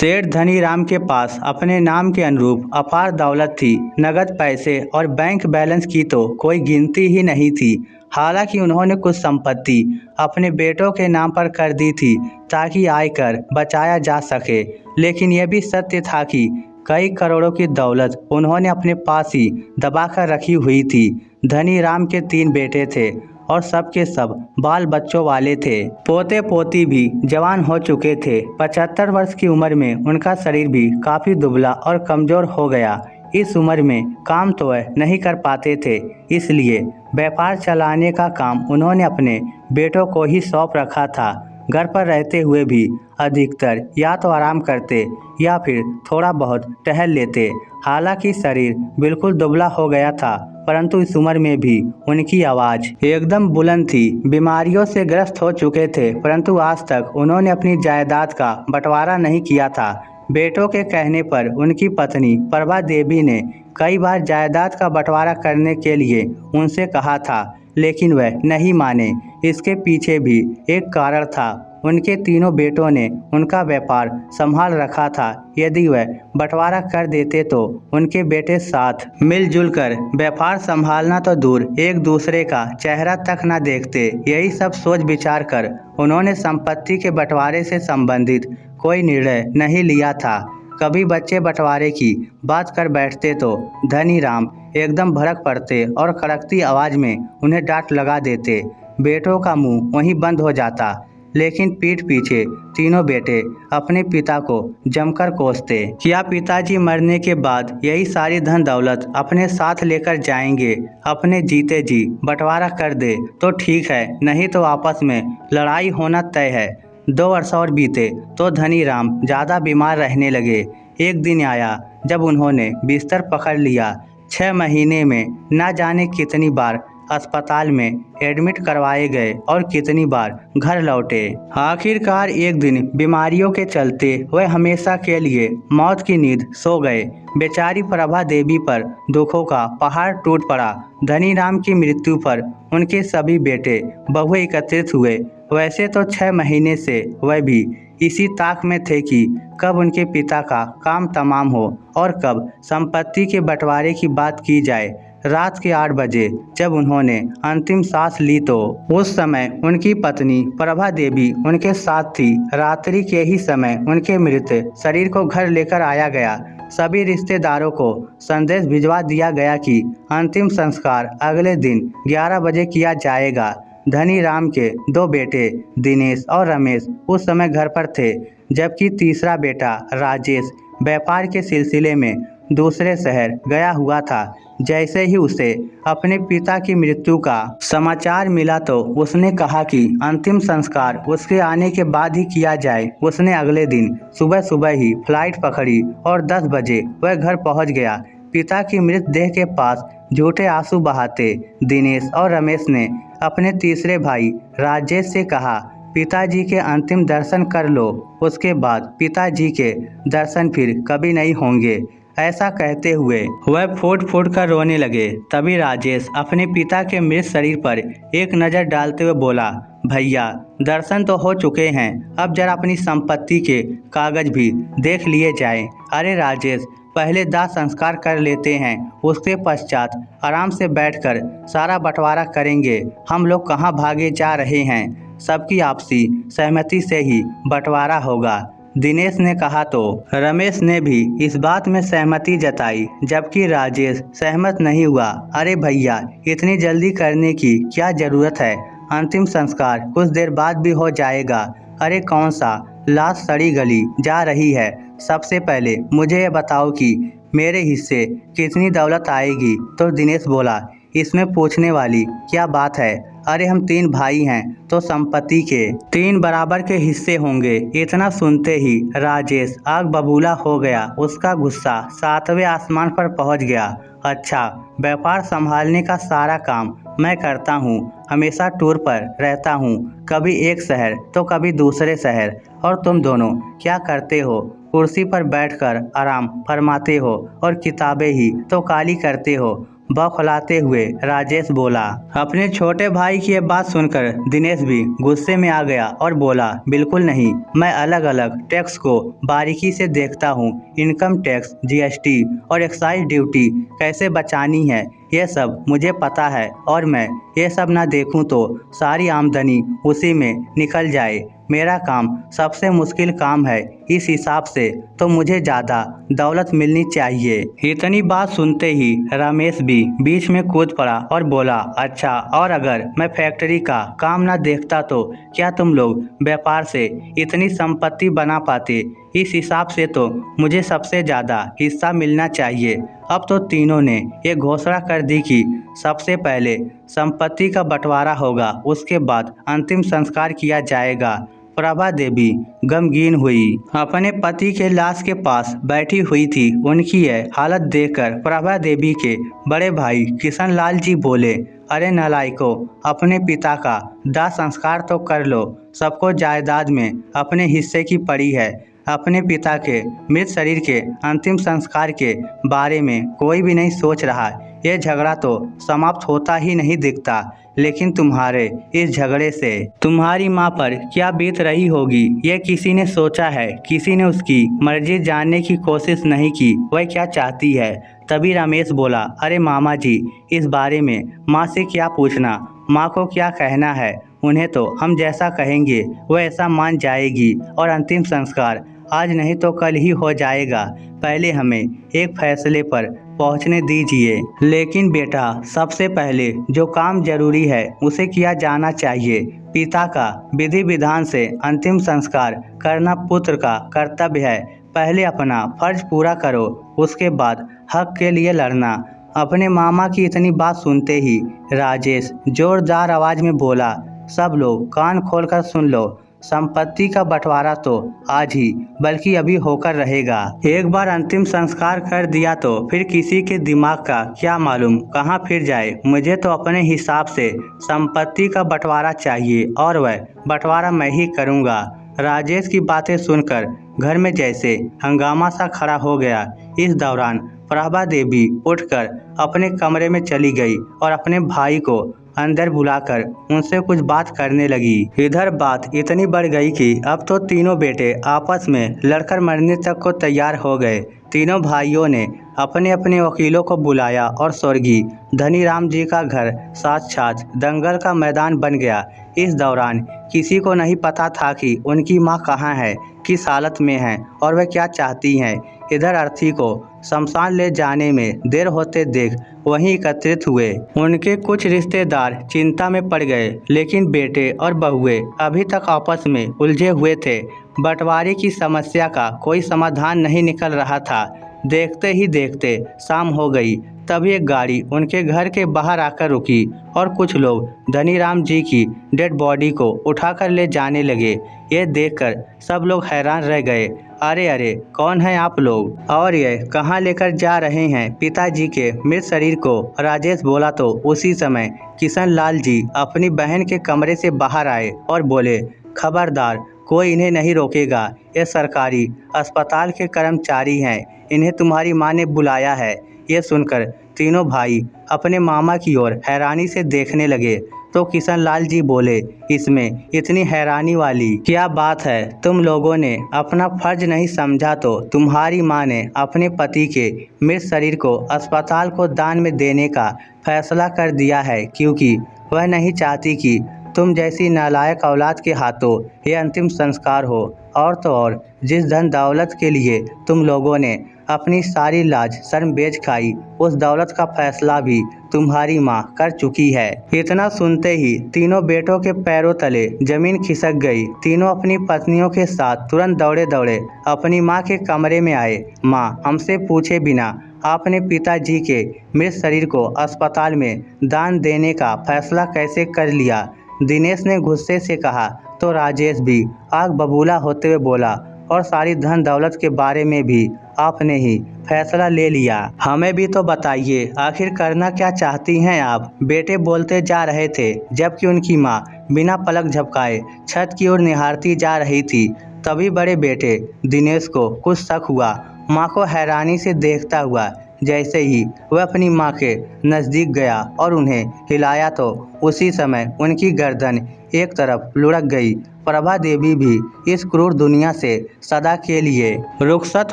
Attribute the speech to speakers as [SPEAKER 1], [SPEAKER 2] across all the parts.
[SPEAKER 1] सेठ धनीराम के पास अपने नाम के अनुरूप अपार दौलत थी। नगद पैसे और बैंक बैलेंस की तो कोई गिनती ही नहीं थी। हालांकि उन्होंने कुछ संपत्ति अपने बेटों के नाम पर कर दी थी ताकि आयकर बचाया जा सके, लेकिन यह भी सत्य था कि कई करोड़ों की दौलत उन्होंने अपने पास ही दबा कर रखी हुई थी। धनीराम के 3 बेटे थे और सबके सब बाल बच्चों वाले थे। पोते पोती भी जवान हो चुके थे। 75 वर्ष की उम्र में उनका शरीर भी काफ़ी दुबला और कमज़ोर हो गया। इस उम्र में काम तो वह नहीं कर पाते थे, इसलिए व्यापार चलाने का काम उन्होंने अपने बेटों को ही सौंप रखा था। घर पर रहते हुए भी अधिकतर या तो आराम करते या फिर थोड़ा बहुत टहल लेते। हालांकि शरीर बिल्कुल दुबला हो गया था, परंतु इस उम्र में भी उनकी आवाज़ एकदम बुलंद थी। बीमारियों से ग्रस्त हो चुके थे, परंतु आज तक उन्होंने अपनी जायदाद का बंटवारा नहीं किया था। बेटों के कहने पर उनकी पत्नी प्रभा देवी ने कई बार जायदाद का बंटवारा करने के लिए उनसे कहा था, लेकिन वह नहीं माने। इसके पीछे भी एक कारण था। उनके तीनों बेटों ने उनका व्यापार संभाल रखा था। यदि वह बंटवारा कर देते तो उनके बेटे साथ मिलजुल कर व्यापार संभालना तो दूर, एक दूसरे का चेहरा तक न देखते। यही सब सोच विचार कर उन्होंने संपत्ति के बंटवारे से संबंधित कोई निर्णय नहीं लिया था। कभी बच्चे बंटवारे की बात कर बैठते तो धनीराम एकदम भड़क पड़ते और कड़कती आवाज़ में उन्हें डांट लगा देते। बेटों का मुंह वहीं बंद हो जाता, लेकिन पीठ पीछे तीनों बेटे अपने पिता को जमकर कोसते। क्या पिताजी मरने के बाद यही सारी धन दौलत अपने साथ लेकर जाएंगे? अपने जीते जी बंटवारा कर दे तो ठीक है, नहीं तो आपस में लड़ाई होना तय है। 2 वर्ष और बीते तो धनीराम ज़्यादा बीमार रहने लगे। एक दिन आया जब उन्होंने बिस्तर पकड़ लिया। 6 महीने में न जाने कितनी बार अस्पताल में एडमिट करवाए गए और कितनी बार घर लौटे। आखिरकार एक दिन बीमारियों के चलते वह हमेशा के लिए मौत की नींद सो गए। बेचारी प्रभा देवी पर दुखों का पहाड़ टूट पड़ा। धनीराम की मृत्यु पर उनके सभी बेटे बहू एकत्रित हुए। वैसे तो 6 महीने से वह भी इसी ताक में थे कि कब उनके पिता का काम तमाम हो और कब संपत्ति के बंटवारे की बात की जाए। रात के 8 बजे जब उन्होंने अंतिम सांस ली तो उस समय उनकी पत्नी प्रभा देवी उनके साथ थी। रात्रि के ही समय उनके मृत शरीर को घर लेकर आया गया। सभी रिश्तेदारों को संदेश भिजवा दिया गया कि अंतिम संस्कार अगले दिन 11 बजे किया जाएगा। धनीराम के 2 बेटे दिनेश और रमेश उस समय घर पर थे, जबकि तीसरा बेटा राजेश व्यापार के सिलसिले में दूसरे शहर गया हुआ था। जैसे ही उसे अपने पिता की मृत्यु का समाचार मिला तो उसने कहा कि अंतिम संस्कार उसके आने के बाद ही किया जाए। उसने अगले दिन सुबह सुबह ही फ्लाइट पकड़ी और 10 बजे वह घर पहुंच गया। पिता की मृतदेह के पास झूठे आंसू बहाते दिनेश और रमेश ने अपने तीसरे भाई राजेश से कहा, पिताजी के अंतिम दर्शन कर लो, उसके बाद पिताजी के दर्शन फिर कभी नहीं होंगे। ऐसा कहते हुए वह फूट फूट कर रोने लगे। तभी राजेश अपने पिता के मृत शरीर पर एक नज़र डालते हुए बोला, भैया दर्शन तो हो चुके हैं, अब जरा अपनी संपत्ति के कागज भी देख लिए जाएं। अरे राजेश, पहले दाह संस्कार कर लेते हैं, उसके पश्चात आराम से बैठकर सारा बंटवारा करेंगे। हम लोग कहाँ भागे जा रहे हैं, सबकी आपसी सहमति से ही बंटवारा होगा। दिनेश ने कहा तो रमेश ने भी इस बात में सहमति जताई, जबकि राजेश सहमत नहीं हुआ। अरे भैया, इतनी जल्दी करने की क्या ज़रूरत है, अंतिम संस्कार कुछ देर बाद भी हो जाएगा। अरे कौन सा लाश सड़ी गली जा रही है, सबसे पहले मुझे ये बताओ कि मेरे हिस्से कितनी दौलत आएगी। तो दिनेश बोला, इसमें पूछने वाली क्या बात है, अरे हम 3 भाई हैं तो संपत्ति के 3 बराबर के हिस्से होंगे। इतना सुनते ही राजेश आग बबूला हो गया। उसका गुस्सा 7वें आसमान पर पहुंच गया। अच्छा, व्यापार संभालने का सारा काम मैं करता हूँ, हमेशा टूर पर रहता हूँ, कभी एक शहर तो कभी दूसरे शहर, और तुम दोनों क्या करते हो, कुर्सी पर बैठकर आराम फरमाते हो और किताबें ही तो काली करते हो। बौखलाते हुए राजेश बोला। अपने छोटे भाई की यह बात सुनकर दिनेश भी गुस्से में आ गया और बोला, बिल्कुल नहीं, मैं अलग अलग टैक्स को बारीकी से देखता हूँ। इनकम टैक्स, जीएसटी और एक्साइज ड्यूटी कैसे बचानी है, ये सब मुझे पता है और मैं ये सब ना देखूं तो सारी आमदनी उसी में निकल जाए। मेरा काम सबसे मुश्किल काम है, इस हिसाब से तो मुझे ज़्यादा दौलत मिलनी चाहिए। इतनी बात सुनते ही रमेश भी बीच में कूद पड़ा और बोला, अच्छा, और अगर मैं फैक्ट्री का काम ना देखता तो क्या तुम लोग व्यापार से इतनी संपत्ति बना पाते? इस हिसाब से तो मुझे सबसे ज़्यादा हिस्सा मिलना चाहिए। अब तो तीनों ने ये घोषणा कर दी कि सबसे पहले संपत्ति का बंटवारा होगा, उसके बाद अंतिम संस्कार किया जाएगा। प्रभा देवी गमगीन हुई, अपने पति के लाश के पास बैठी हुई थी। उनकी यह हालत देखकर प्रभा देवी के बड़े भाई किशन लाल जी बोले, अरे नालायकों, अपने पिता का दाह संस्कार तो कर लो। सबको जायदाद में अपने हिस्से की पड़ी है। अपने पिता के मृत शरीर के अंतिम संस्कार के बारे में कोई भी नहीं सोच रहा। ये झगड़ा तो समाप्त होता ही नहीं दिखता। लेकिन तुम्हारे इस झगड़े से तुम्हारी माँ पर क्या बीत रही होगी, ये किसी ने सोचा है? किसी ने उसकी मर्जी जानने की कोशिश नहीं की, वह क्या चाहती है? तभी रमेश बोला, अरे मामा जी, इस बारे में माँ से क्या पूछना, माँ को क्या कहना है? उन्हें तो हम जैसा कहेंगे वह ऐसा मान जाएगी और अंतिम संस्कार आज नहीं तो कल ही हो जाएगा। पहले हमें एक फैसले पर पहुंचने दीजिए। लेकिन बेटा, सबसे पहले जो काम जरूरी है उसे किया जाना चाहिए। पिता का विधि विधान से अंतिम संस्कार करना पुत्र का कर्तव्य है। पहले अपना फर्ज पूरा करो, उसके बाद हक के लिए लड़ना। अपने मामा की इतनी बात सुनते ही राजेश जोरदार आवाज में बोला, सब लोग कान खोलकर सुन लो। संपत्ति का बंटवारा तो आज ही बल्कि अभी होकर रहेगा। एक बार अंतिम संस्कार कर दिया तो फिर किसी के दिमाग का क्या मालूम कहाँ फिर जाए। मुझे तो अपने हिसाब से संपत्ति का बंटवारा चाहिए और वह बंटवारा मैं ही करूँगा। राजेश की बातें सुनकर घर में जैसे हंगामा सा खड़ा हो गया। इस दौरान प्रभा देवी उठकर अपने कमरे में चली गई और अपने भाई को अंदर बुलाकर उनसे कुछ बात करने लगी। इधर बात इतनी बढ़ गई कि अब तो तीनों बेटे आपस में लड़कर मरने तक को तैयार हो गए। तीनों भाइयों ने अपने अपने वकीलों को बुलाया और स्वर्गीय धनीराम जी का घर साक्षात दंगल का मैदान बन गया। इस दौरान किसी को नहीं पता था कि उनकी मां कहां है, किस हालत में है और वह क्या चाहती हैं। इधर अर्थी को शमशान ले जाने में देर होते देख वहीं एकत्रित हुए उनके कुछ रिश्तेदार चिंता में पड़ गए। लेकिन बेटे और बहुएं अभी तक आपस में उलझे हुए थे। बंटवारे की समस्या का कोई समाधान नहीं निकल रहा था। देखते ही देखते शाम हो गई। तभी एक गाड़ी उनके घर के बाहर आकर रुकी और कुछ लोग धनीराम जी की डेड बॉडी को उठाकर ले जाने लगे। ये देखकर सब लोग हैरान रह गए। अरे अरे, कौन है आप लोग और ये कहाँ लेकर जा रहे हैं पिताजी के मृत शरीर को? राजेश बोला तो उसी समय किशन लाल जी अपनी बहन के कमरे से बाहर आए और बोले, खबरदार, कोई इन्हें नहीं रोकेगा। ये सरकारी अस्पताल के कर्मचारी हैं, इन्हें तुम्हारी माँ ने बुलाया है। ये सुनकर तीनों भाई अपने मामा की ओर हैरानी से देखने लगे तो किशन लाल जी बोले, इसमें इतनी हैरानी वाली क्या बात है? तुम लोगों ने अपना फर्ज नहीं समझा तो तुम्हारी माँ ने अपने पति के मृत शरीर को अस्पताल को दान में देने का फैसला कर दिया है, क्योंकि वह नहीं चाहती कि तुम जैसी नालायक औलाद के हाथों ये अंतिम संस्कार हो। और तो और, जिस धन दौलत के लिए तुम लोगों ने अपनी सारी लाज शर्म बेच खाई, उस दौलत का फैसला भी तुम्हारी माँ कर चुकी है। इतना सुनते ही तीनों बेटों के पैरों तले जमीन खिसक गई। तीनों अपनी पत्नियों के साथ तुरंत दौड़े दौड़े अपनी माँ के कमरे में आए। माँ, हमसे पूछे बिना आपने पिताजी के मृत शरीर को अस्पताल में दान देने का फैसला कैसे कर लिया? दिनेश ने गुस्से से कहा तो राजेश भी आग बबूला होते हुए बोला, और सारी धन दौलत के बारे में भी आपने ही फैसला ले लिया। हमें भी तो बताइए, आखिर करना क्या चाहती हैं आप? बेटे बोलते जा रहे थे जबकि उनकी माँ बिना पलक झपकाए छत की ओर निहारती जा रही थी। तभी बड़े बेटे दिनेश को कुछ शक हुआ। माँ को हैरानी से देखता हुआ जैसे ही वह अपनी माँ के नज़दीक गया और उन्हें हिलाया तो उसी समय उनकी गर्दन एक तरफ लुढ़क गई। प्रभा देवी भी इस क्रूर दुनिया से सदा के लिए रुखसत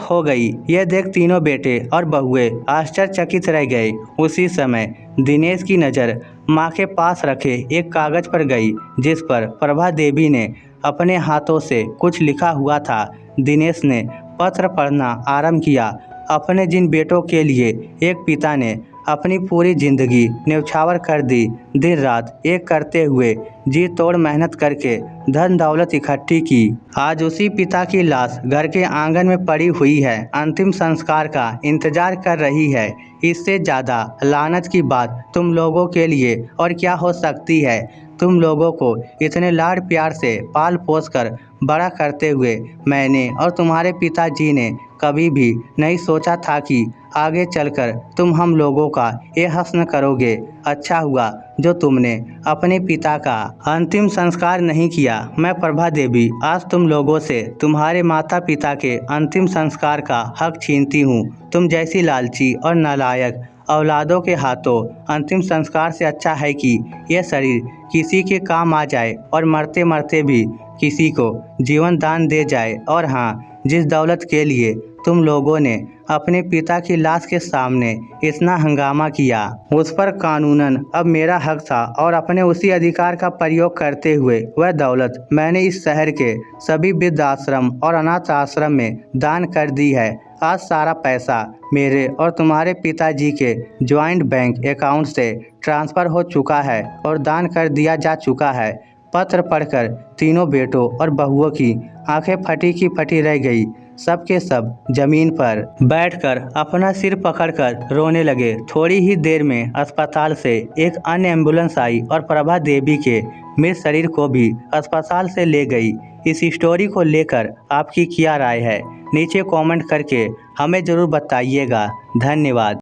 [SPEAKER 1] हो गई। यह देख तीनों बेटे और बहुएं आश्चर्यचकित रह गए। उसी समय दिनेश की नज़र माँ के पास रखे एक कागज़ पर गई, जिस पर प्रभा देवी ने अपने हाथों से कुछ लिखा हुआ था। दिनेश ने पत्र पढ़ना आरंभ किया। अपने जिन बेटों के लिए एक पिता ने अपनी पूरी जिंदगी न्यौछावर कर दी, दिन रात एक करते हुए जी तोड़ मेहनत करके धन दौलत इकट्ठी की, आज उसी पिता की लाश घर के आंगन में पड़ी हुई है, अंतिम संस्कार का इंतजार कर रही है। इससे ज़्यादा लानत की बात तुम लोगों के लिए और क्या हो सकती है। तुम लोगों को इतने लाड़ प्यार से पाल पोस कर बड़ा करते हुए मैंने और तुम्हारे पिताजी ने कभी भी नहीं सोचा था कि आगे चलकर तुम हम लोगों का ये हस्न करोगे। अच्छा हुआ जो तुमने अपने पिता का अंतिम संस्कार नहीं किया। मैं प्रभा देवी आज तुम लोगों से तुम्हारे माता पिता के अंतिम संस्कार का हक छीनती हूँ। तुम जैसी लालची और नालायक औलादों के हाथों अंतिम संस्कार से अच्छा है कि यह शरीर किसी के काम आ जाए और मरते मरते भी किसी को जीवन दान दे जाए। और हाँ, जिस दौलत के लिए तुम लोगों ने अपने पिता की लाश के सामने इतना हंगामा किया, उस पर कानूनन अब मेरा हक था और अपने उसी अधिकार का प्रयोग करते हुए वह दौलत मैंने इस शहर के सभी वृद्धाश्रम और अनाथ आश्रम में दान कर दी है। आज सारा पैसा मेरे और तुम्हारे पिताजी के ज्वाइंट बैंक अकाउंट से ट्रांसफ़र हो चुका है और दान कर दिया जा चुका है। पत्र पढ़कर तीनों बेटों और बहुओं की आंखें फटी की फटी रह गई। सब के सब जमीन पर बैठकर अपना सिर पकड़कर रोने लगे। थोड़ी ही देर में अस्पताल से एक अन्य एम्बुलेंस आई और प्रभा देवी के मृत शरीर को भी अस्पताल से ले गई। इस स्टोरी को लेकर आपकी क्या राय है, नीचे कमेंट करके हमें ज़रूर बताइएगा। धन्यवाद।